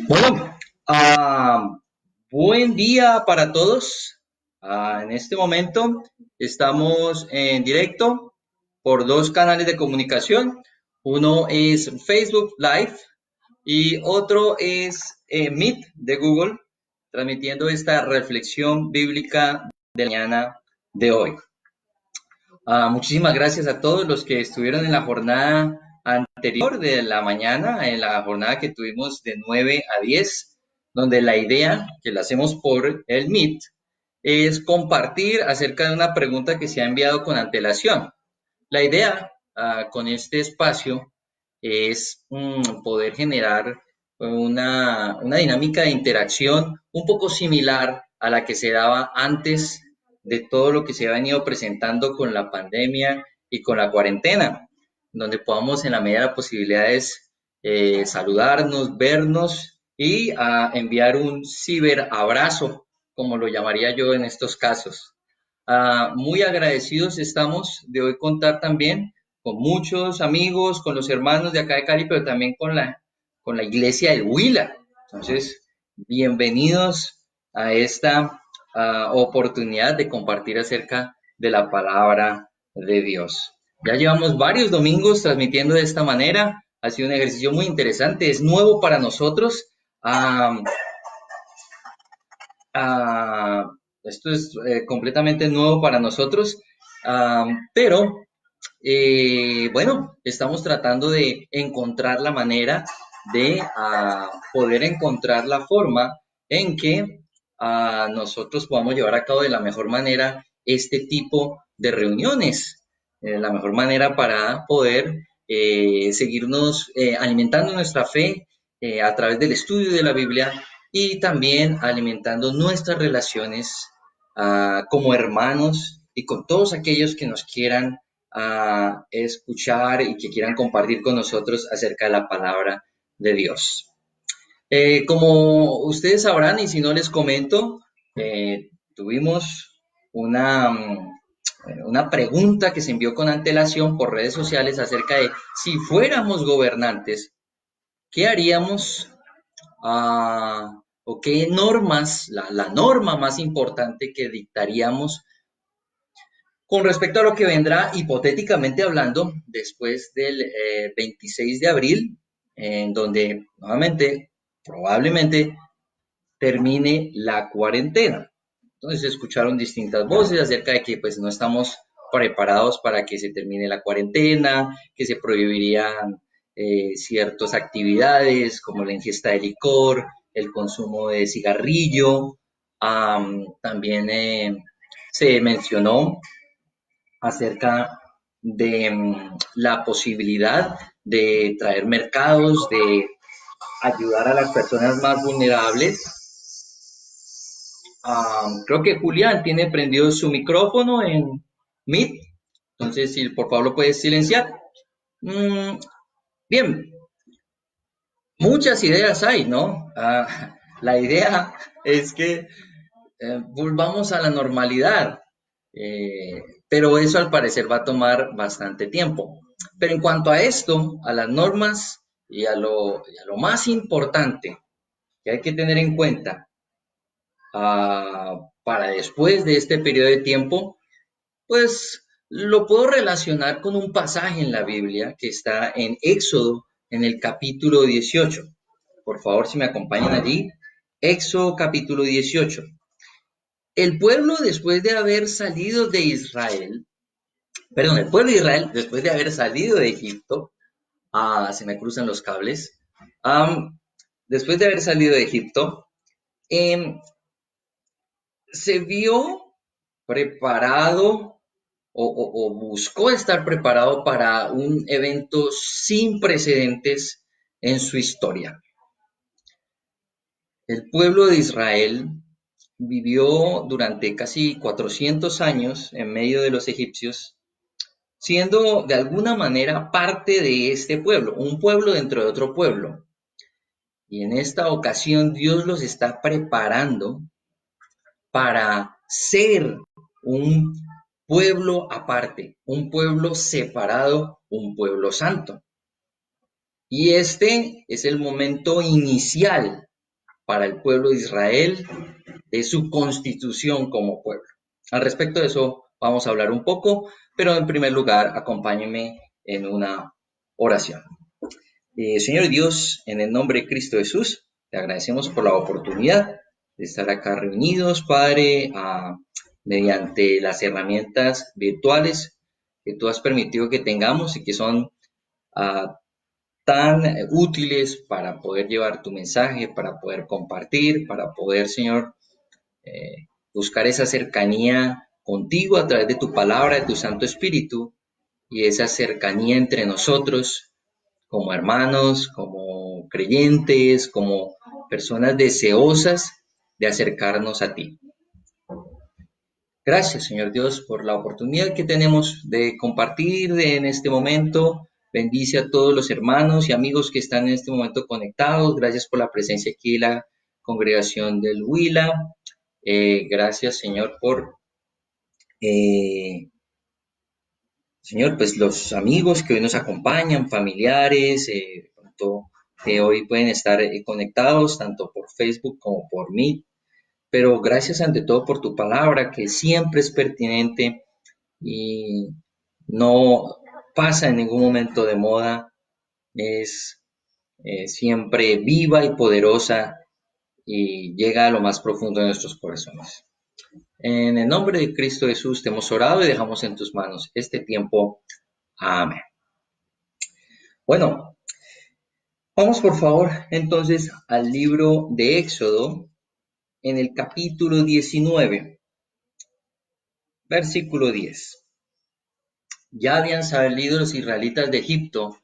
Bueno, ah, buen día para todos. En este momento estamos en directo por dos canales de comunicación. Uno es Facebook Live y otro es Meet de Google, transmitiendo esta reflexión bíblica de la mañana de hoy. Muchísimas gracias a todos los que estuvieron en la jornada anterior de la mañana, en la jornada que tuvimos de 9 a 10, donde la idea, que la hacemos por el Meet, es compartir acerca de una pregunta que se ha enviado con antelación. La idea con este espacio es poder generar una dinámica de interacción un poco similar a la que se daba antes de todo lo que se ha venido presentando con la pandemia y con la cuarentena, donde podamos en la medida de las posibilidades saludarnos, vernos y enviar un ciberabrazo, como lo llamaría yo en estos casos. Muy agradecidos estamos de hoy contar también con muchos amigos, con los hermanos de acá de Cali, pero también con la iglesia del Huila. Entonces, bienvenidos a esta oportunidad de compartir acerca de la palabra de Dios. Ya llevamos varios domingos transmitiendo de esta manera. Ha sido un ejercicio muy interesante, es nuevo para nosotros. Uh, uh, Esto es completamente nuevo para nosotros, pero bueno, estamos tratando de encontrar la manera de poder encontrar la forma en que nosotros podamos llevar a cabo de la mejor manera este tipo de reuniones, la mejor manera para poder seguirnos alimentando nuestra fe a través del estudio de la Biblia y también alimentando nuestras relaciones como hermanos y con todos aquellos que nos quieran escuchar y que quieran compartir con nosotros acerca de la palabra de Dios. Como ustedes sabrán, y si no les comento, tuvimos una pregunta que se envió con antelación por redes sociales acerca de si fuéramos gobernantes, ¿qué haríamos? ¿O qué normas, la norma más importante que dictaríamos con respecto a lo que vendrá hipotéticamente hablando después del 26 de abril, en donde nuevamente probablemente termine la cuarentena? Entonces escucharon distintas voces acerca de que pues no estamos preparados para que se termine la cuarentena, que se prohibirían ciertas actividades como la ingesta de licor, el consumo de cigarrillo. También se mencionó acerca de la posibilidad de traer mercados, de ayudar a las personas más vulnerables. Creo que Julián tiene prendido su micrófono en Meet, entonces si por favor lo puedes silenciar. Mm, Bien, muchas ideas hay, ¿no? La idea es que volvamos a la normalidad, pero eso al parecer va a tomar bastante tiempo. Pero en cuanto a esto, a las normas y a lo más importante que hay que tener en cuenta para después de este periodo de tiempo, pues lo puedo relacionar con un pasaje en la Biblia que está en Éxodo, en el capítulo 18. Por favor, si me acompañan allí, Éxodo capítulo 18. El pueblo después de haber salido de Israel, perdón, el pueblo de Israel después de haber salido de Egipto, se me cruzan los cables, después de haber salido de Egipto, em, se vio preparado o buscó estar preparado para un evento sin precedentes en su historia. El pueblo de Israel vivió durante casi 400 años en medio de los egipcios, siendo de alguna manera parte de este pueblo, un pueblo dentro de otro pueblo. Y en esta ocasión Dios los está preparando para ser un pueblo aparte, un pueblo separado, un pueblo santo. Y este es el momento inicial para el pueblo de Israel de su constitución como pueblo. Al respecto de eso vamos a hablar un poco, pero en primer lugar acompáñenme en una oración. Señor Dios, en el nombre de Cristo Jesús, te agradecemos por la oportunidad de estar acá reunidos, Padre, mediante las herramientas virtuales que tú has permitido que tengamos y que son ah, tan útiles para poder llevar tu mensaje, para poder compartir, para poder, Señor, buscar esa cercanía contigo a través de tu palabra, de tu Santo Espíritu, y esa cercanía entre nosotros como hermanos, como creyentes, como personas deseosas de acercarnos a ti. Gracias, Señor Dios, por la oportunidad que tenemos de compartir en este momento. Bendice a todos los hermanos y amigos que están en este momento conectados. Gracias por la presencia aquí de la congregación del Huila. Gracias, Señor, por, Señor, pues los amigos que hoy nos acompañan, familiares, que hoy pueden estar conectados tanto por Facebook como por Meet. Pero gracias ante todo por tu palabra, que siempre es pertinente y no pasa en ningún momento de moda, es siempre viva y poderosa y llega a lo más profundo de nuestros corazones. En el nombre de Cristo Jesús te hemos orado y dejamos en tus manos este tiempo. Amén. Bueno, vamos por favor entonces al libro de Éxodo en el capítulo 19, versículo 10. Ya habían salido los israelitas de Egipto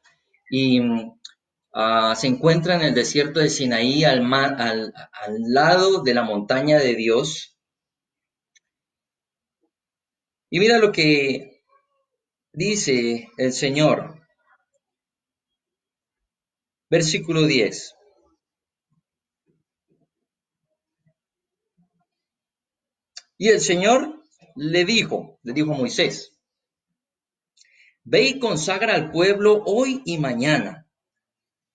y se encuentran en el desierto de Sinaí al lado de la montaña de Dios. Y mira lo que dice el Señor. Versículo 10. Y el Señor le dijo a Moisés, ve y consagra al pueblo hoy y mañana.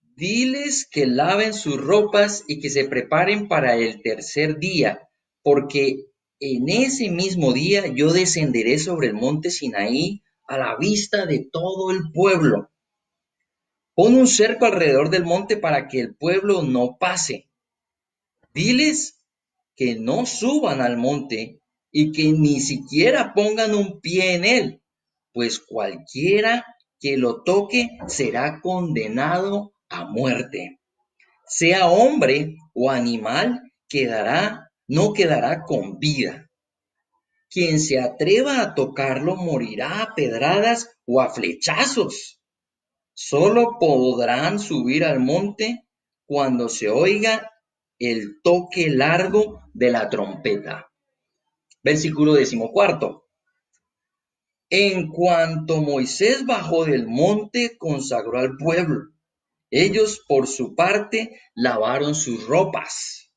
Diles que laven sus ropas y que se preparen para el tercer día, porque en ese mismo día yo descenderé sobre el monte Sinaí a la vista de todo el pueblo. Pon un cerco alrededor del monte para que el pueblo no pase. Diles que no suban al monte y que ni siquiera pongan un pie en él, pues cualquiera que lo toque será condenado a muerte. Sea hombre o animal, no quedará con vida. Quien se atreva a tocarlo morirá a pedradas o a flechazos. Solo podrán subir al monte cuando se oiga el toque largo de la trompeta. Versículo 14. En cuanto Moisés bajó del monte, consagró al pueblo. Ellos, por su parte, lavaron sus ropas.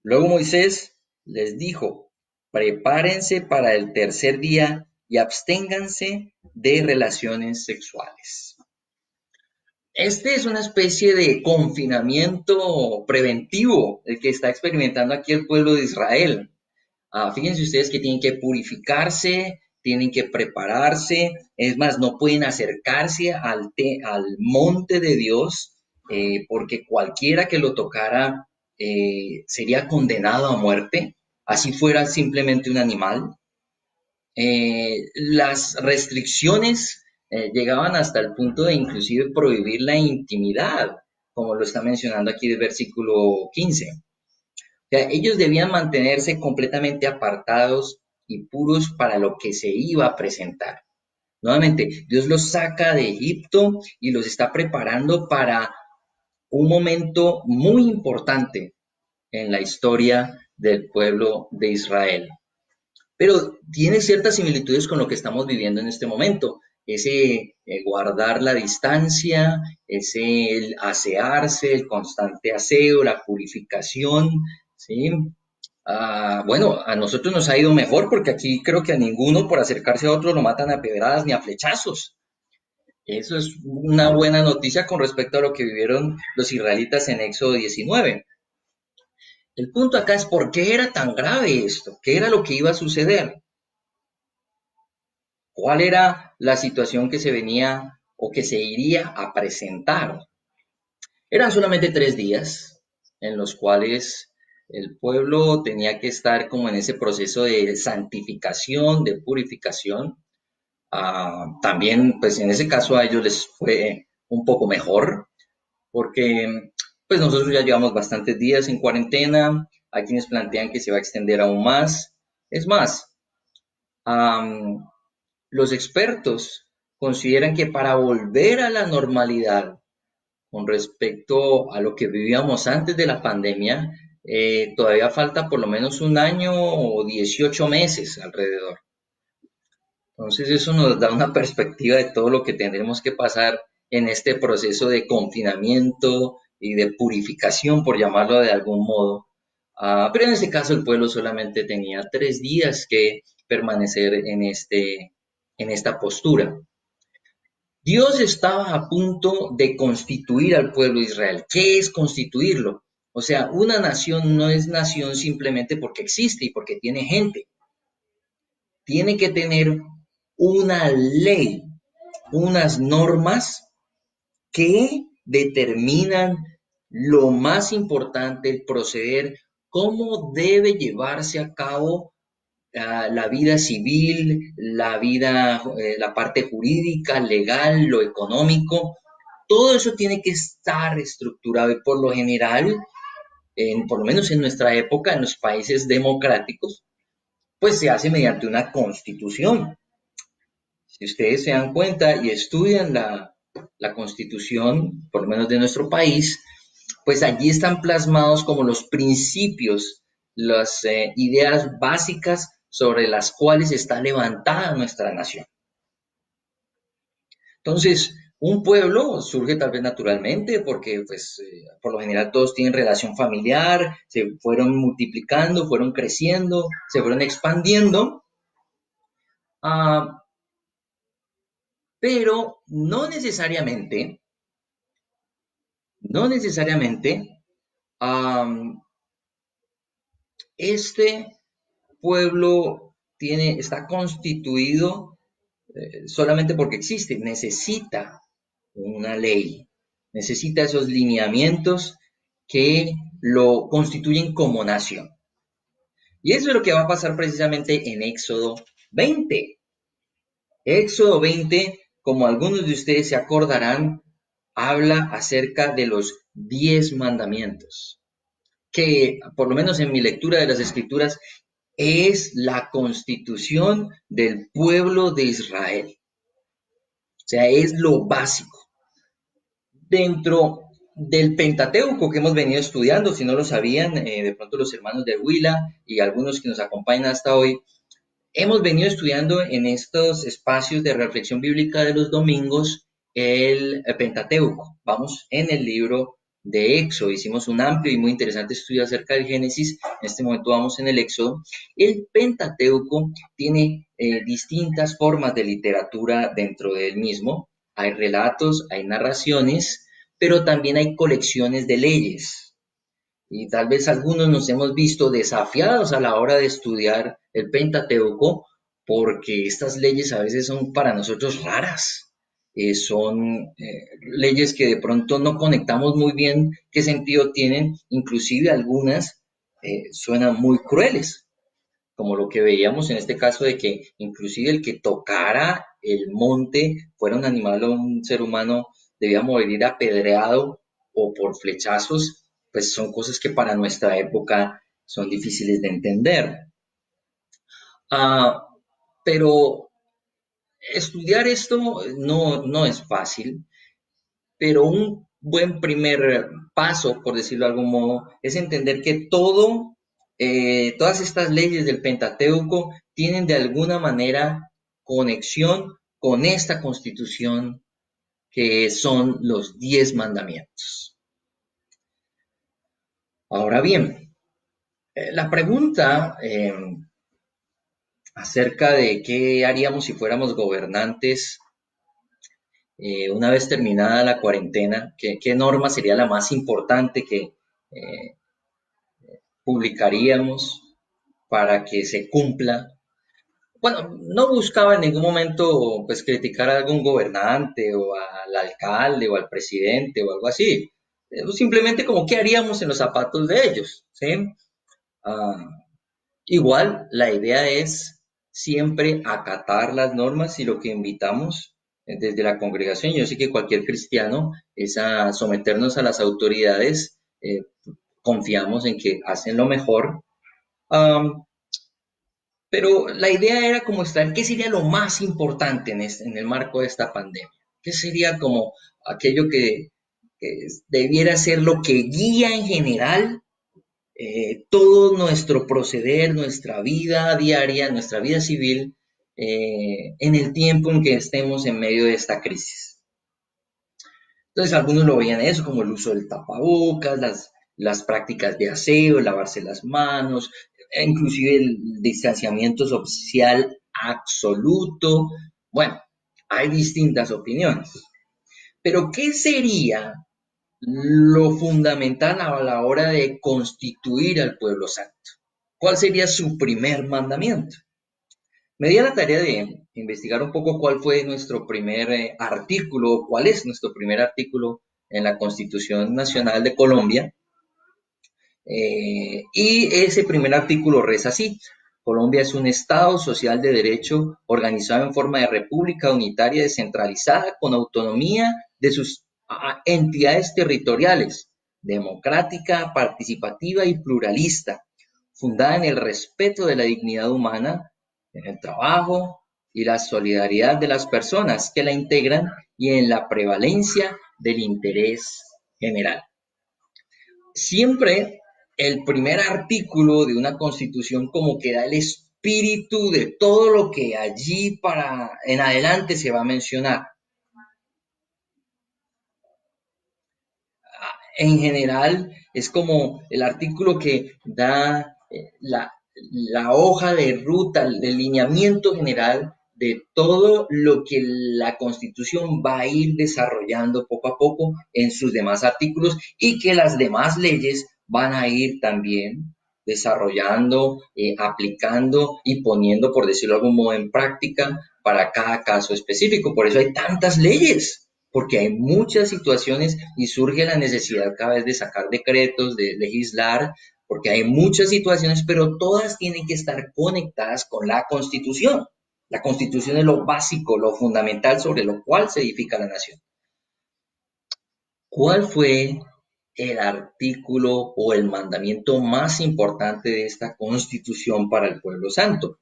Luego Moisés les dijo, prepárense para el tercer día y absténganse de relaciones sexuales. Este es una especie de confinamiento preventivo el que está experimentando aquí el pueblo de Israel. Fíjense ustedes que tienen que purificarse, tienen que prepararse, es más, no pueden acercarse al monte de Dios porque cualquiera que lo tocara sería condenado a muerte, así fuera simplemente un animal. Las restricciones llegaban hasta el punto de inclusive prohibir la intimidad, como lo está mencionando aquí el versículo 15. O sea, ellos debían mantenerse completamente apartados y puros para lo que se iba a presentar. Nuevamente, Dios los saca de Egipto y los está preparando para un momento muy importante en la historia del pueblo de Israel. Pero tiene ciertas similitudes con lo que estamos viviendo en este momento. Ese guardar la distancia, ese el asearse, el constante aseo, la purificación, ¿sí? Bueno, a nosotros nos ha ido mejor porque aquí creo que a ninguno por acercarse a otro lo matan a pedradas ni a flechazos. Eso es una buena noticia con respecto a lo que vivieron los israelitas en Éxodo 19. El punto acá es por qué era tan grave esto, qué era lo que iba a suceder, cuál era la situación que se venía o que se iría a presentar. Eran solamente 3 días en los cuales el pueblo tenía que estar como en ese proceso de santificación, de purificación. También, pues en ese caso a ellos les fue un poco mejor, porque pues nosotros ya llevamos bastantes días en cuarentena, hay quienes plantean que se va a extender aún más. Es más, am, los expertos consideran que para volver a la normalidad con respecto a lo que vivíamos antes de la pandemia, todavía falta por lo menos un año o 18 meses alrededor. Entonces eso nos da una perspectiva de todo lo que tendremos que pasar en este proceso de confinamiento y de purificación, por llamarlo de algún modo. Pero en este caso el pueblo solamente tenía 3 días que permanecer en esta postura. Dios estaba a punto de constituir al pueblo de Israel. ¿Qué es constituirlo? O sea, una nación no es nación simplemente porque existe y porque tiene gente. Tiene que tener una ley, unas normas que determinan lo más importante, el proceder, cómo debe llevarse a cabo la vida civil, la vida, la parte jurídica, legal, lo económico. Todo eso tiene que estar estructurado y por lo general, por lo menos en nuestra época, en los países democráticos, pues se hace mediante una constitución. Si ustedes se dan cuenta y estudian la constitución, por lo menos de nuestro país, pues allí están plasmados como los principios, las ideas básicas sobre las cuales está levantada nuestra nación. Entonces, un pueblo surge tal vez naturalmente porque pues por lo general todos tienen relación familiar, se fueron multiplicando, fueron creciendo, se fueron expandiendo, ah, pero no necesariamente am, este pueblo está constituido solamente porque existe, necesita una ley, necesita esos lineamientos que lo constituyen como nación. Y eso es lo que va a pasar precisamente en Éxodo 20. Éxodo 20, como algunos de ustedes se acordarán, habla acerca de los 10 mandamientos, que por lo menos en mi lectura de las escrituras es la constitución del pueblo de Israel. O sea, es lo básico. Dentro del Pentateuco que hemos venido estudiando, si no lo sabían, de pronto los hermanos de Huila y algunos que nos acompañan hasta hoy, hemos venido estudiando en estos espacios de reflexión bíblica de los domingos el Pentateuco. Vamos en el libro de Éxodo. Hicimos un amplio y muy interesante estudio acerca del Génesis. En este momento vamos en el Éxodo. El Pentateuco tiene distintas formas de literatura dentro del mismo. Hay relatos, hay narraciones, pero también hay colecciones de leyes. Y tal vez algunos nos hemos visto desafiados a la hora de estudiar el Pentateuco porque estas leyes a veces son para nosotros raras. Son leyes que de pronto no conectamos muy bien qué sentido tienen, inclusive algunas suenan muy crueles, como lo que veíamos en este caso de que inclusive el que tocara el monte fuera un animal o un ser humano debía morir apedreado o por flechazos, pues son cosas que para nuestra época son difíciles de entender. Ah, pero estudiar esto no es fácil, pero un buen primer paso, por decirlo de algún modo, es entender que todas estas leyes del Pentateuco tienen de alguna manera conexión con esta constitución que son los 10 mandamientos. Ahora bien, la pregunta acerca de qué haríamos si fuéramos gobernantes una vez terminada la cuarentena, qué norma sería la más importante que eh, publicaríamos para que se cumpla. Bueno, no buscaba en ningún momento pues criticar a algún gobernante o al alcalde o al presidente o algo así. Simplemente como qué haríamos en los zapatos de ellos, ¿sí? Ah, igual la idea es siempre acatar las normas y lo que invitamos desde la congregación, yo sé que cualquier cristiano es a someternos a las autoridades, confiamos en que hacen lo mejor. Am, pero la idea era como estar, ¿qué sería lo más importante en el marco de esta pandemia? ¿Qué sería como aquello que debiera ser lo que guía en general todo nuestro proceder, nuestra vida diaria, nuestra vida civil, en el tiempo en que estemos en medio de esta crisis? Entonces algunos lo veían eso como el uso del tapabocas, las prácticas de aseo, lavarse las manos, e inclusive el distanciamiento social absoluto. Bueno, hay distintas opiniones. Pero ¿qué sería lo fundamental a la hora de constituir al pueblo santo? ¿Cuál sería su primer mandamiento? Me di a la tarea de investigar un poco cuál fue nuestro primer artículo, cuál es nuestro primer artículo en la Constitución Nacional de Colombia. Y ese primer artículo reza así: Colombia es un Estado social de derecho organizado en forma de república unitaria descentralizada con autonomía de sus entidades territoriales, democrática, participativa y pluralista, fundada en el respeto de la dignidad humana, en el trabajo y la solidaridad de las personas que la integran y en la prevalencia del interés general. Siempre el primer artículo de una constitución como que da el espíritu de todo lo que allí para en adelante se va a mencionar. En general es como el artículo que da la hoja de ruta, el lineamiento general de todo lo que la Constitución va a ir desarrollando poco a poco en sus demás artículos y que las demás leyes van a ir también desarrollando, aplicando y poniendo, por decirlo de algún modo, en práctica para cada caso específico. Por eso hay tantas leyes, porque hay muchas situaciones y surge la necesidad cada vez de sacar decretos, de legislar, porque hay muchas situaciones, pero todas tienen que estar conectadas con la Constitución. La Constitución es lo básico, lo fundamental sobre lo cual se edifica la nación. ¿Cuál fue el artículo o el mandamiento más importante de esta Constitución para el pueblo santo?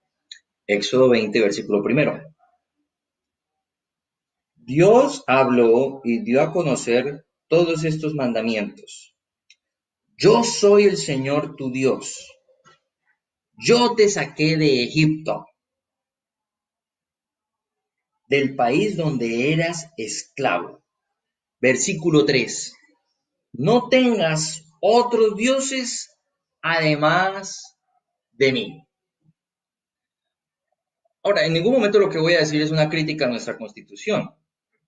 Éxodo 20, versículo primero. Dios habló y dio a conocer todos estos mandamientos. Yo soy el Señor tu Dios. Yo te saqué de Egipto, del país donde eras esclavo. Versículo 3. No tengas otros dioses además de mí. Ahora, en ningún momento lo que voy a decir es una crítica a nuestra Constitución,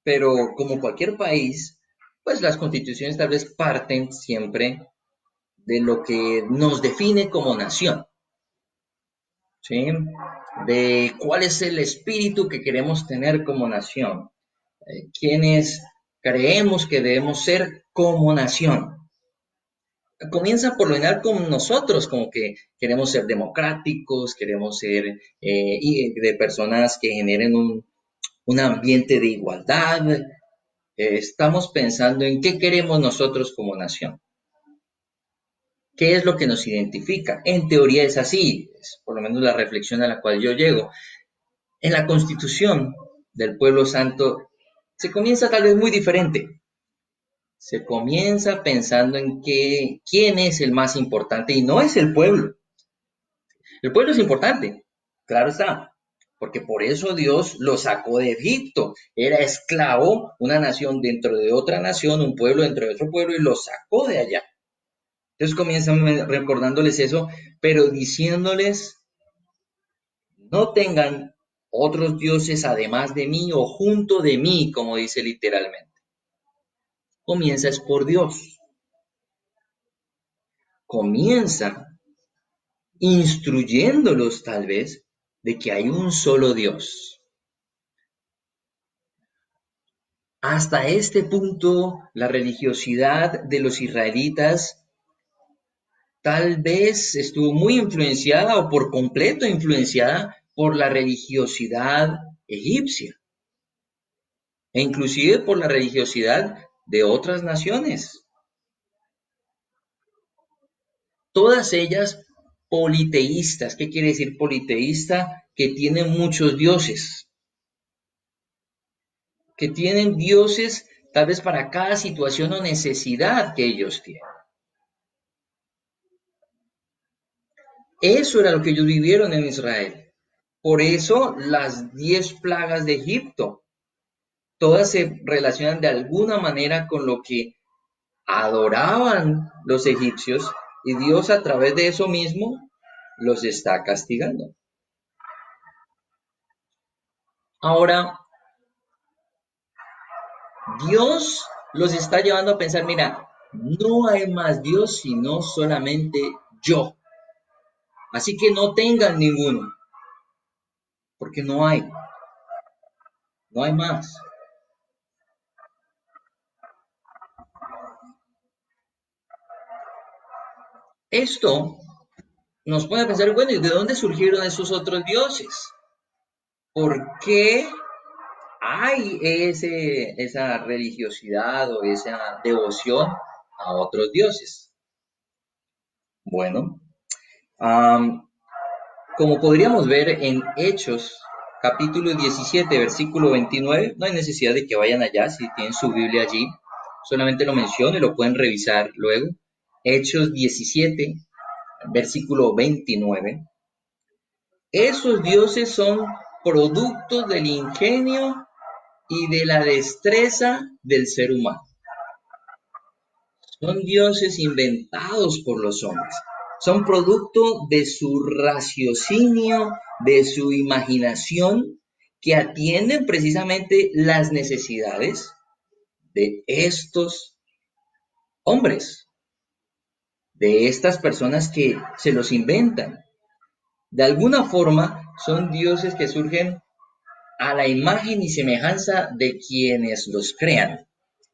pero como cualquier país, pues las constituciones tal vez parten siempre de lo que nos define como nación, ¿sí? De cuál es el espíritu que queremos tener como nación, quiénes creemos que debemos ser como nación. Comienza por lo general con nosotros, como que queremos ser democráticos, queremos ser de personas que generen un ambiente de igualdad. Estamos pensando en qué queremos nosotros como nación. ¿Qué es lo que nos identifica? En teoría es así, es por lo menos la reflexión a la cual yo llego. En la Constitución del Pueblo Santo se comienza tal vez muy diferente. Se comienza pensando en quién es el más importante y no es el pueblo. El pueblo es importante, claro está, porque por eso Dios lo sacó de Egipto. Era esclavo, una nación dentro de otra nación, un pueblo dentro de otro pueblo, y lo sacó de allá. Entonces comienzan recordándoles eso, pero diciéndoles, no tengan otros dioses además de mí o junto de mí, como dice literalmente. Comienza es por Dios. Comienza instruyéndolos tal vez de que hay un solo Dios. Hasta este punto, la religiosidad de los israelitas tal vez estuvo muy influenciada o por completo influenciada por la religiosidad egipcia e inclusive por la religiosidad de otras naciones. Todas ellas politeístas. ¿Qué quiere decir politeísta? Que tienen muchos dioses, que tienen dioses tal vez para cada situación o necesidad que ellos tienen. Eso era lo que ellos vivieron en Israel. Por eso las 10 plagas de Egipto, todas se relacionan de alguna manera con lo que adoraban los egipcios y Dios a través de eso mismo los está castigando. Ahora, Dios los está llevando a pensar, mira, no hay más Dios sino solamente yo. Así que no tengan ninguno, porque no hay más. Esto nos pone a pensar, bueno, ¿y de dónde surgieron esos otros dioses? ¿Por qué hay esa religiosidad o esa devoción a otros dioses? Bueno, um, como podríamos ver en Hechos, capítulo 17, versículo 29, no hay necesidad de que vayan allá si tienen su Biblia allí, solamente lo menciono y lo pueden revisar luego. Hechos 17, versículo 29. Esos dioses son productos del ingenio y de la destreza del ser humano. Son dioses inventados por los hombres. Son producto de su raciocinio, de su imaginación, que atienden precisamente las necesidades de estos hombres, de estas personas que se los inventan. De alguna forma, son dioses que surgen a la imagen y semejanza de quienes los crean,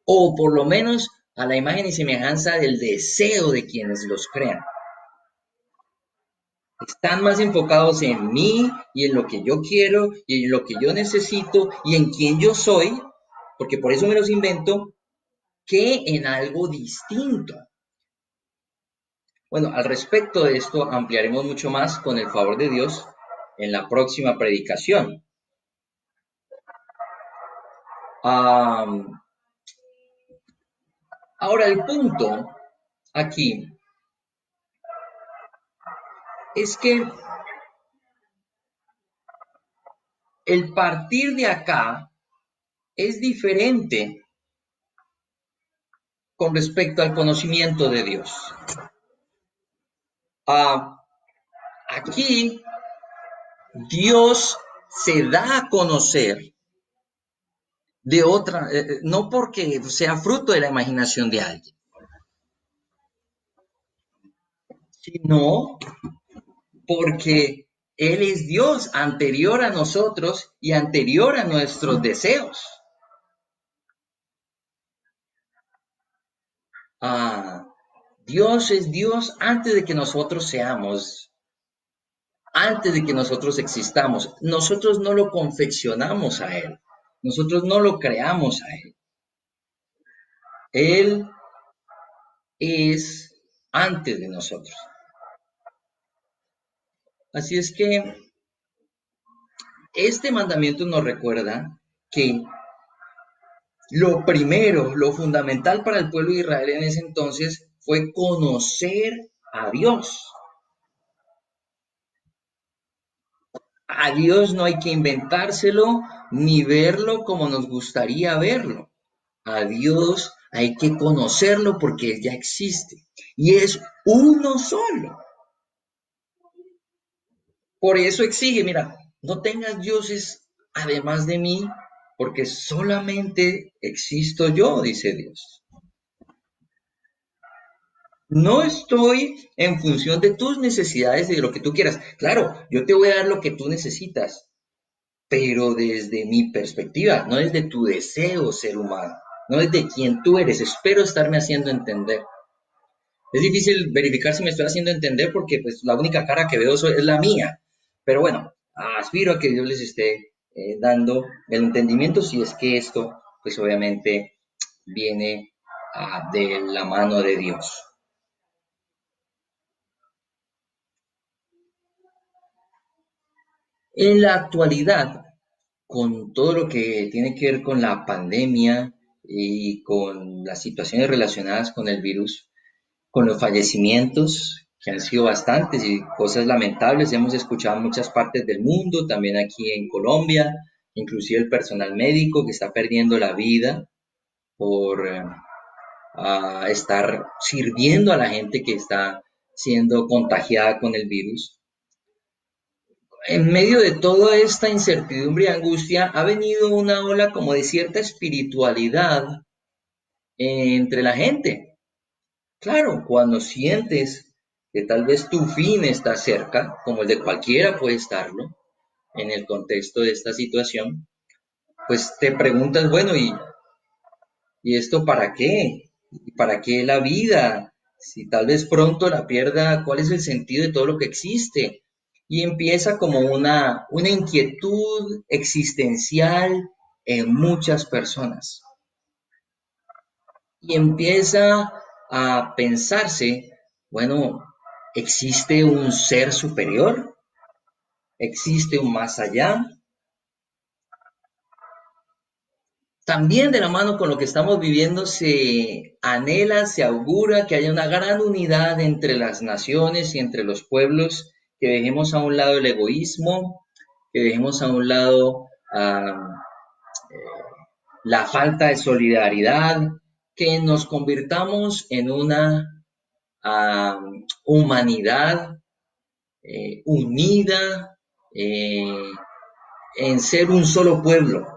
o por lo menos a la imagen y semejanza del deseo de quienes los crean. Están más enfocados en mí y en lo que yo quiero y en lo que yo necesito y en quién yo soy, porque por eso me los invento, que en algo distinto. Bueno, al respecto de esto ampliaremos mucho más con el favor de Dios en la próxima predicación. Ahora el punto aquí es que el partir de acá es diferente con respecto al conocimiento de Dios. Aquí Dios se da a conocer de otra, no porque sea fruto de la imaginación de alguien, sino porque Él es Dios anterior a nosotros y anterior a nuestros deseos. Dios es Dios antes de que nosotros seamos, antes de que nosotros existamos. Nosotros no lo confeccionamos a Él, nosotros no lo creamos a Él. Él es antes de nosotros. Así es que este mandamiento nos recuerda que lo primero, lo fundamental para el pueblo de Israel en ese entonces fue conocer a Dios. A Dios no hay que inventárselo ni verlo como nos gustaría verlo. A Dios hay que conocerlo porque Él ya existe y es uno solo. Por eso exige, mira, No tengas dioses además de mí, porque solamente existo yo, dice Dios. No estoy en función de tus necesidades y de lo que tú quieras. Claro, yo te voy a dar lo que tú necesitas, pero desde mi perspectiva, no desde tu deseo ser humano, no desde quien tú eres. Espero estarme haciendo entender. Es difícil verificar si me estoy haciendo entender porque pues la única cara que veo es la mía. Pero bueno, aspiro a que Dios les esté dando el entendimiento si es que esto pues obviamente viene de la mano de Dios. En la actualidad, con todo lo que tiene que ver con la pandemia y con las situaciones relacionadas con el virus, con los fallecimientos, que han sido bastantes y cosas lamentables, hemos escuchado en muchas partes del mundo, también aquí en Colombia, inclusive el personal médico que está perdiendo la vida por estar sirviendo a la gente que está siendo contagiada con el virus. En medio de toda esta incertidumbre y angustia ha venido una ola como de cierta espiritualidad entre la gente. Claro, cuando sientes que tal vez tu fin está cerca, como el de cualquiera puede estarlo, en el contexto de esta situación, pues te preguntas, bueno, ¿y esto para qué? ¿Y para qué la vida? Si tal vez pronto la pierda, ¿cuál es el sentido de todo lo que existe? Y empieza como una inquietud existencial en muchas personas. Y empieza a pensarse, bueno, ¿existe un ser superior? ¿Existe un más allá? También de la mano con lo que estamos viviendo se anhela, se augura que haya una gran unidad entre las naciones y entre los pueblos, que dejemos a un lado el egoísmo, que dejemos a un lado la falta de solidaridad, que nos convirtamos en una humanidad unida eh, en ser un solo pueblo.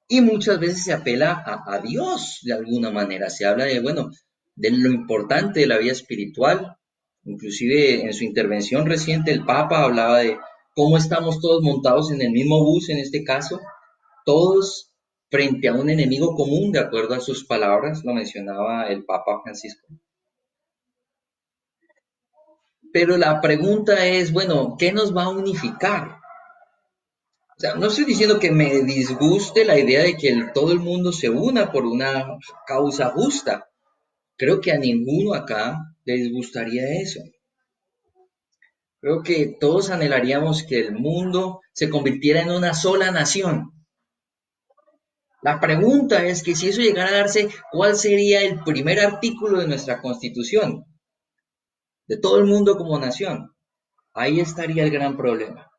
Y muchas veces se apela a Dios de alguna manera. Se habla de, bueno, de lo importante de la vida espiritual. Inclusive en su intervención reciente el Papa hablaba de cómo estamos todos montados en el mismo bus, en este caso, todos frente a un enemigo común, de acuerdo a sus palabras, lo mencionaba el Papa Francisco. Pero la pregunta es, bueno, ¿qué nos va a unificar? O sea, no estoy diciendo que me disguste la idea de que todo el mundo se una por una causa justa. Creo que a ninguno acá le disgustaría eso. Creo que todos anhelaríamos que el mundo se convirtiera en una sola nación. La pregunta es que si eso llegara a darse, ¿cuál sería el primer artículo de nuestra Constitución? De todo el mundo como nación. Ahí estaría el gran problema.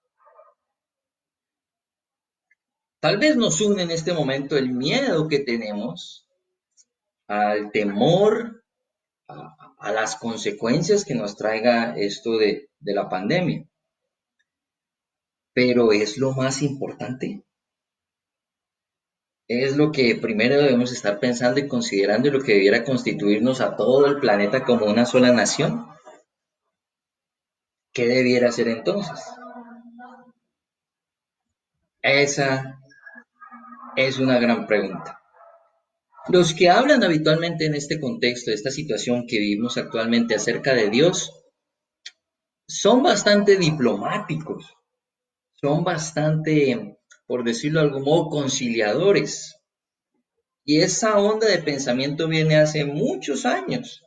Tal vez nos une en este momento el miedo que tenemos al temor a las consecuencias que nos traiga esto de la pandemia. Pero es lo más importante. Es lo que primero debemos estar pensando y considerando y lo que debiera constituirnos a todo el planeta como una sola nación. ¿Qué debiera ser entonces? Esa es una gran pregunta. Los que hablan habitualmente en este contexto, de esta situación que vivimos actualmente acerca de Dios, son bastante diplomáticos, son bastante, por decirlo de algún modo, conciliadores. Y esa onda de pensamiento viene hace muchos años,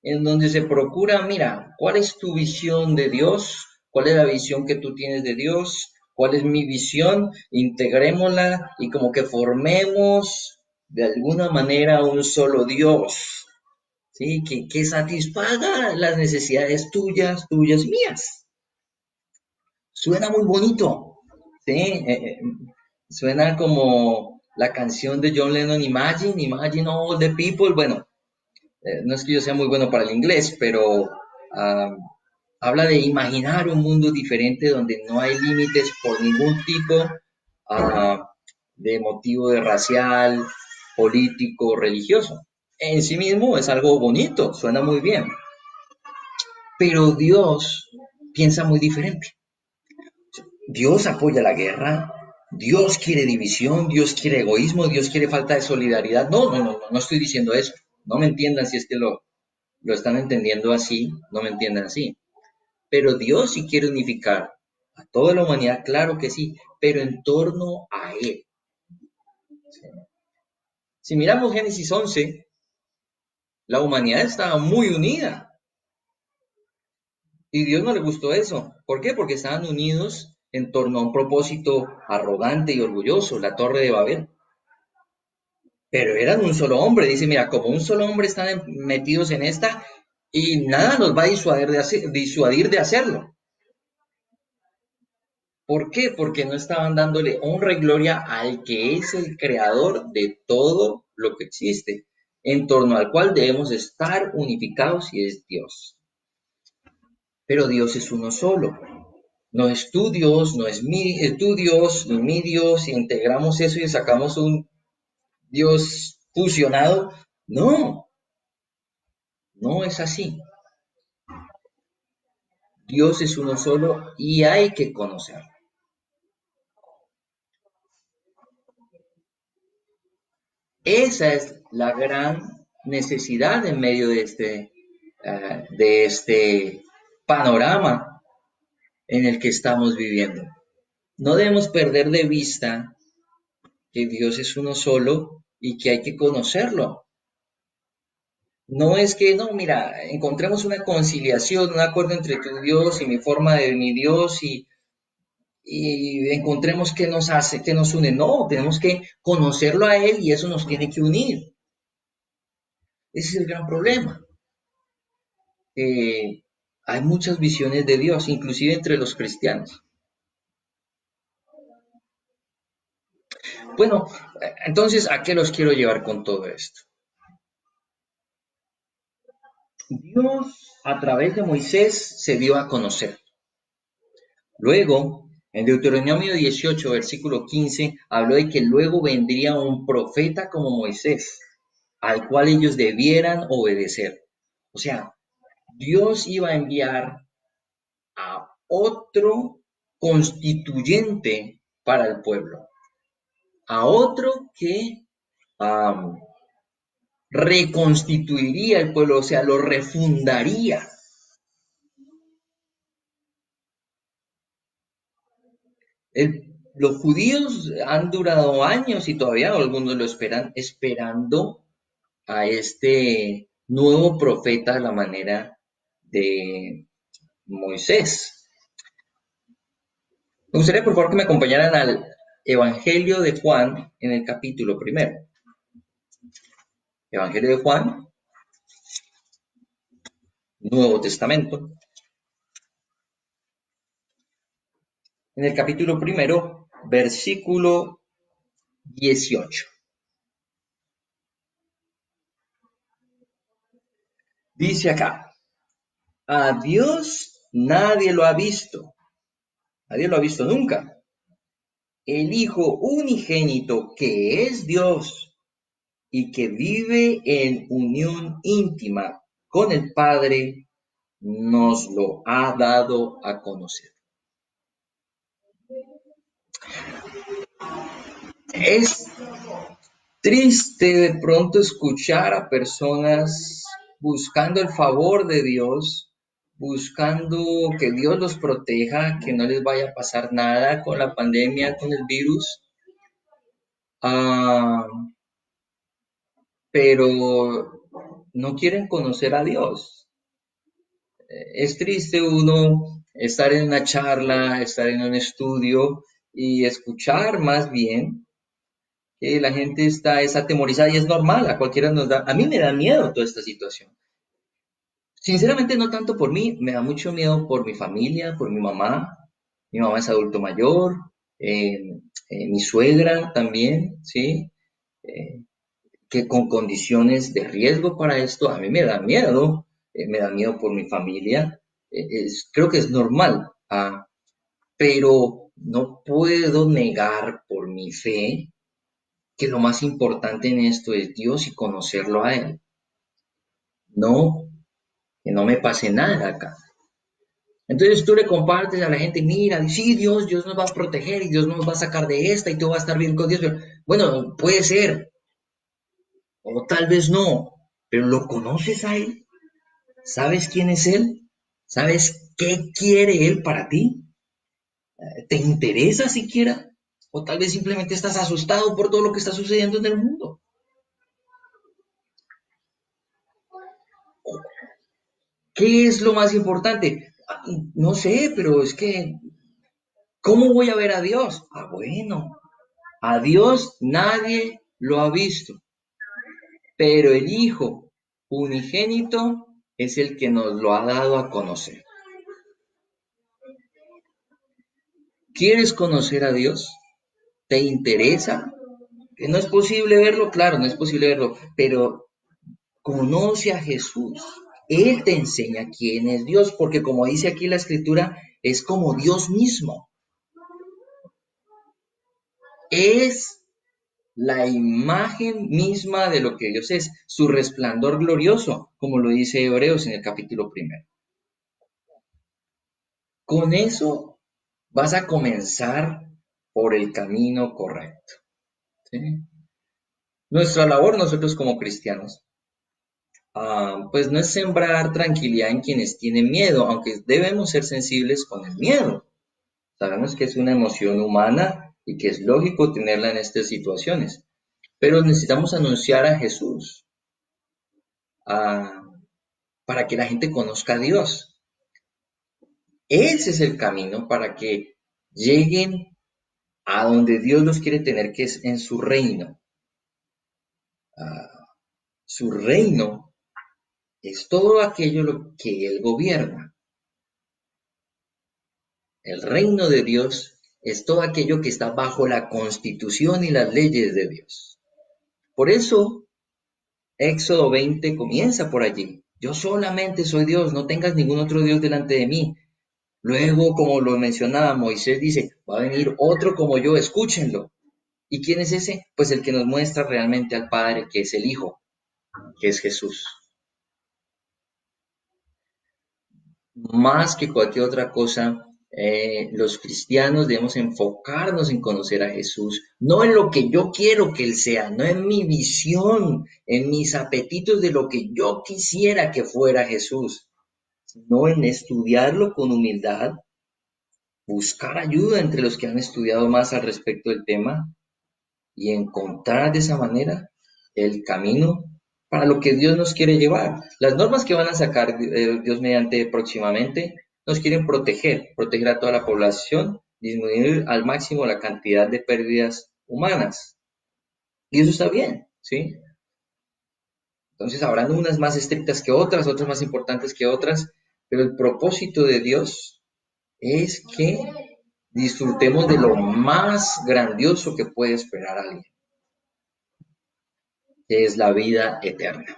en donde se procura, mira, ¿cuál es tu visión de Dios? ¿Cuál es la visión que tú tienes de Dios? ¿Cuál es mi visión? Integrémosla y como que formemos de alguna manera un solo Dios, ¿sí? Que satisfaga las necesidades tuyas, tuyas y mías. Suena muy bonito, ¿sí? Suena como la canción de John Lennon, Imagine, Imagine all the people. Bueno, no es que yo sea muy bueno para el inglés, pero habla de imaginar un mundo diferente donde no hay límites por ningún tipo ah, de motivo de racial, político, religioso. En sí mismo es algo bonito, suena muy bien, pero Dios piensa muy diferente. Dios apoya la guerra, Dios quiere división, Dios quiere egoísmo, Dios quiere falta de solidaridad. No, no, no, no, no estoy diciendo eso. No me entiendan si es que lo están entendiendo así, no me entiendan así. Pero Dios sí quiere unificar a toda la humanidad, claro que sí, pero en torno a Él. Si miramos Génesis 11, la humanidad estaba muy unida y Dios no le gustó eso. ¿Por qué? Porque estaban unidos en torno a un propósito arrogante y orgulloso, la Torre de Babel. Pero eran un solo hombre. Dice, mira, como un solo hombre están metidos en esta y nada nos va a disuadir de hacerlo. ¿Por qué? Porque no estaban dándole honra y gloria al que es el creador de todo lo que existe, en torno al cual debemos estar unificados y es Dios. Pero Dios es uno solo. No es tu Dios, no es tu Dios, ni mi Dios, si integramos eso y sacamos un Dios fusionado. No, no es así. Dios es uno solo y hay que conocerlo. Esa es la gran necesidad en medio de este panorama en el que estamos viviendo. No debemos perder de vista que Dios es uno solo y que hay que conocerlo. No es que, no, mira, encontremos una conciliación, un acuerdo entre tu Dios y mi forma de mi Dios y encontremos qué nos hace, qué nos une. No, tenemos que conocerlo a Él y eso nos tiene que unir. Ese es el gran problema. Hay muchas visiones de Dios, inclusive entre los cristianos. Bueno, entonces, ¿a qué los quiero llevar con todo esto? Dios a través de Moisés se dio a conocer. Luego, en Deuteronomio 18, versículo 15, habló de que luego vendría un profeta como Moisés, al cual ellos debieran obedecer. O sea, Dios iba a enviar a otro constituyente para el pueblo, a otro que um, reconstituiría el pueblo, o sea, lo refundaría. Los judíos han durado años y todavía algunos lo esperan, esperando a este nuevo profeta a la manera de Moisés. Me gustaría, por favor, que me acompañaran al Evangelio de Juan en el capítulo primero. Evangelio de Juan, Nuevo Testamento. En el capítulo primero, versículo 18. Dice acá, a Dios nadie lo ha visto, nadie lo ha visto nunca. El Hijo unigénito que es Dios y que vive en unión íntima con el Padre, nos lo ha dado a conocer. Es triste de pronto escuchar a personas buscando el favor de Dios, buscando que Dios los proteja, que no les vaya a pasar nada con la pandemia, con el virus, ah, pero no quieren conocer a Dios. Es triste uno estar en una charla, estar en un estudio y escuchar más bien que la gente es atemorizada y es normal, a cualquiera nos da, a mí me da miedo toda esta situación. Sinceramente no tanto por mí, me da mucho miedo por mi familia, por mi mamá es adulto mayor, mi suegra también, ¿sí? Eh, que con condiciones de riesgo para esto, a mí me da miedo por mi familia, creo que es normal, pero no puedo negar por mi fe que lo más importante en esto es Dios y conocerlo a Él. No, que no me pase nada acá. Entonces tú le compartes a la gente, mira, sí, Dios nos va a proteger y Dios nos va a sacar de esta y todo va a estar bien con Dios. Pero, bueno, puede ser, o tal vez no, pero ¿lo conoces a Él? ¿Sabes quién es Él? ¿Sabes qué quiere Él para ti? ¿Te interesa siquiera? O tal vez simplemente estás asustado por todo lo que está sucediendo en el mundo. ¿Qué es lo más importante? No sé, pero es que, ¿cómo voy a ver a Dios? Bueno, a Dios nadie lo ha visto, pero el Hijo unigénito es el que nos lo ha dado a conocer. ¿Quieres conocer a Dios? ¿Te interesa? Que no es posible verlo, claro, no es posible verlo, pero conoce a Jesús. Él te enseña quién es Dios, porque como dice aquí la escritura, es como Dios mismo. Es la imagen misma de lo que Dios es, su resplandor glorioso, como lo dice Hebreos en el capítulo 1. Con eso vas a comenzar por el camino correcto. ¿Sí? Nuestra labor, nosotros como cristianos, pues no es sembrar tranquilidad en quienes tienen miedo, aunque debemos ser sensibles con el miedo. Sabemos que es una emoción humana y que es lógico tenerla en estas situaciones, pero necesitamos anunciar a Jesús ah, para que la gente conozca a Dios. Ese es el camino para que lleguen a donde Dios los quiere tener, que es en su reino. Ah, su reino es todo aquello lo que Él gobierna. El reino de Dios es todo aquello que está bajo la constitución y las leyes de Dios. Por eso, Éxodo 20 comienza por allí. Yo solamente soy Dios, no tengas ningún otro Dios delante de mí. Luego, como lo mencionaba Moisés, dice, va a venir otro como yo, escúchenlo. ¿Y quién es ese? Pues el que nos muestra realmente al Padre, que es el Hijo, que es Jesús. Más que cualquier otra cosa, los cristianos debemos enfocarnos en conocer a Jesús, no en lo que yo quiero que Él sea, no en mi visión, en mis apetitos de lo que yo quisiera que fuera Jesús, sino en estudiarlo con humildad, buscar ayuda entre los que han estudiado más al respecto del tema y encontrar de esa manera el camino para lo que Dios nos quiere llevar. Las normas que van a sacar Dios mediante próximamente nos quieren proteger a toda la población, disminuir al máximo la cantidad de pérdidas humanas. Y eso está bien, ¿sí? Entonces habrán unas más estrictas que otras, otras más importantes que otras, pero el propósito de Dios es que disfrutemos de lo más grandioso que puede esperar a alguien, que es la vida eterna.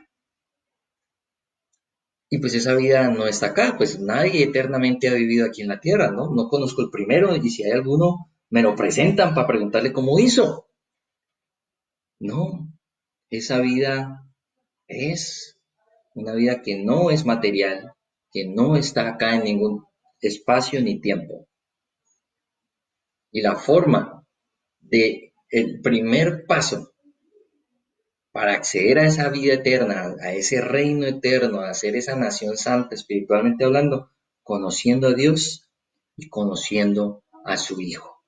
Y pues esa vida no está acá, pues nadie eternamente ha vivido aquí en la tierra, ¿no? No conozco el primero y si hay alguno, me lo presentan para preguntarle cómo hizo. No, esa vida es una vida que no es material, que no está acá en ningún espacio ni tiempo. Y la forma de el primer paso para acceder a esa vida eterna, a ese reino eterno, a ser esa nación santa espiritualmente hablando, conociendo a Dios y conociendo a su Hijo.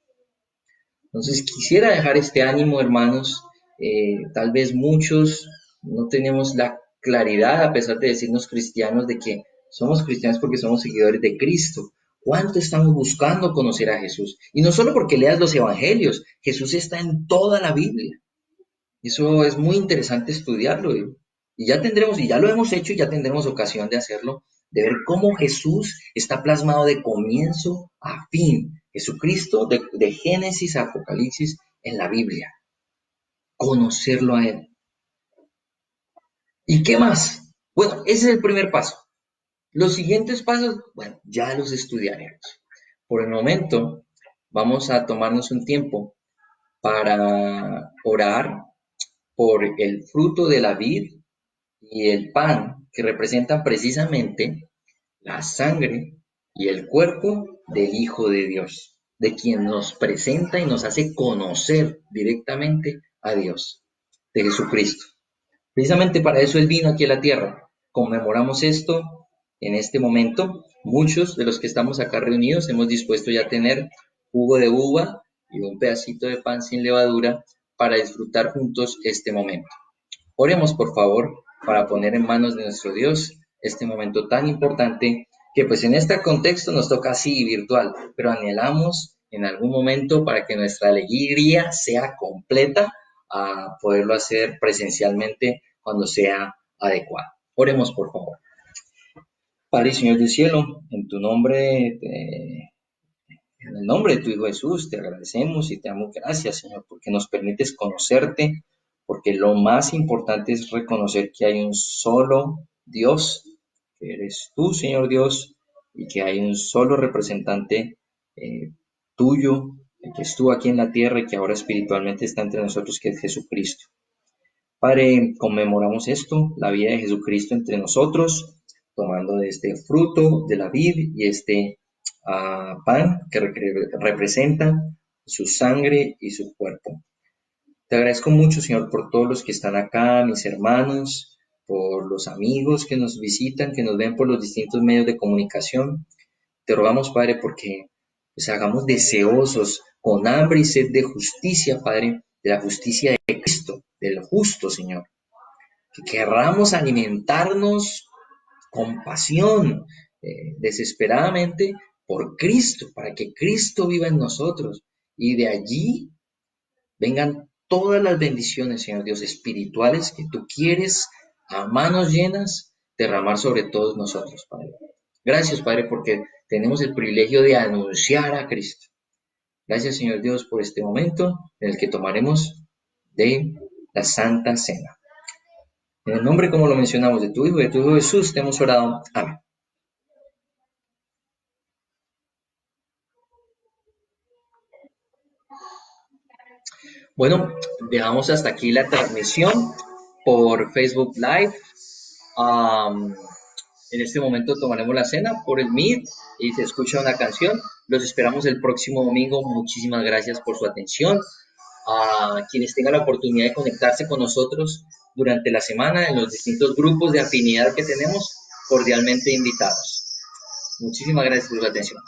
Entonces quisiera dejar este ánimo, hermanos. Tal vez muchos no tenemos la claridad, a pesar de decirnos cristianos, de que somos cristianos porque somos seguidores de Cristo. ¿Cuánto estamos buscando conocer a Jesús? Y no solo porque leas los evangelios, Jesús está en toda la Biblia. Eso es muy interesante estudiarlo y ya tendremos, y ya lo hemos hecho y ya tendremos ocasión de hacerlo, de ver cómo Jesús está plasmado de comienzo a fin. Jesucristo de Génesis a Apocalipsis en la Biblia. Conocerlo a Él. ¿Y qué más? Bueno, ese es el primer paso. Los siguientes pasos, bueno, ya los estudiaremos. Por el momento, vamos a tomarnos un tiempo para orar por el fruto de la vid y el pan, que representan precisamente la sangre y el cuerpo del Hijo de Dios, de quien nos presenta y nos hace conocer directamente a Dios, de Jesucristo. Precisamente para eso Él vino aquí a la tierra. Conmemoramos esto en este momento. Muchos de los que estamos acá reunidos hemos dispuesto ya a tener jugo de uva y un pedacito de pan sin levadura para disfrutar juntos este momento. Oremos, por favor, para poner en manos de nuestro Dios este momento tan importante que pues en este contexto nos toca así virtual, pero anhelamos en algún momento para que nuestra alegría sea completa a poderlo hacer presencialmente cuando sea adecuado. Oremos, por favor. Padre y Señor del cielo, en tu nombre, en el nombre de tu Hijo Jesús, te agradecemos y te damos gracias, Señor, porque nos permites conocerte, porque lo más importante es reconocer que hay un solo Dios, que eres tú, Señor Dios, y que hay un solo representante tuyo, que estuvo aquí en la tierra y que ahora espiritualmente está entre nosotros, que es Jesucristo. Padre, conmemoramos esto, la vida de Jesucristo entre nosotros, tomando de este fruto de la vid y este pan que representa su sangre y su cuerpo. Te agradezco mucho, Señor, por todos los que están acá, mis hermanos, por los amigos que nos visitan, que nos ven por los distintos medios de comunicación. Te rogamos, Padre, porque pues, hagamos deseosos, con hambre y sed de justicia, Padre, de la justicia de Cristo, del justo, Señor. Que querramos alimentarnos con pasión, desesperadamente, por Cristo, para que Cristo viva en nosotros. Y de allí vengan todas las bendiciones, Señor Dios, espirituales que tú quieres a manos llenas derramar sobre todos nosotros, Padre. Gracias, Padre, porque tenemos el privilegio de anunciar a Cristo. Gracias, Señor Dios, por este momento en el que tomaremos de la Santa Cena. En el nombre, como lo mencionamos, de tu Hijo Jesús, te hemos orado. Amén. Bueno, dejamos hasta aquí la transmisión por Facebook Live. Um, en este momento tomaremos la cena por el Meet y se escucha una canción. Los esperamos el próximo domingo. Muchísimas gracias por su atención. A quienes tengan la oportunidad de conectarse con nosotros durante la semana en los distintos grupos de afinidad que tenemos, cordialmente invitados. Muchísimas gracias por su atención.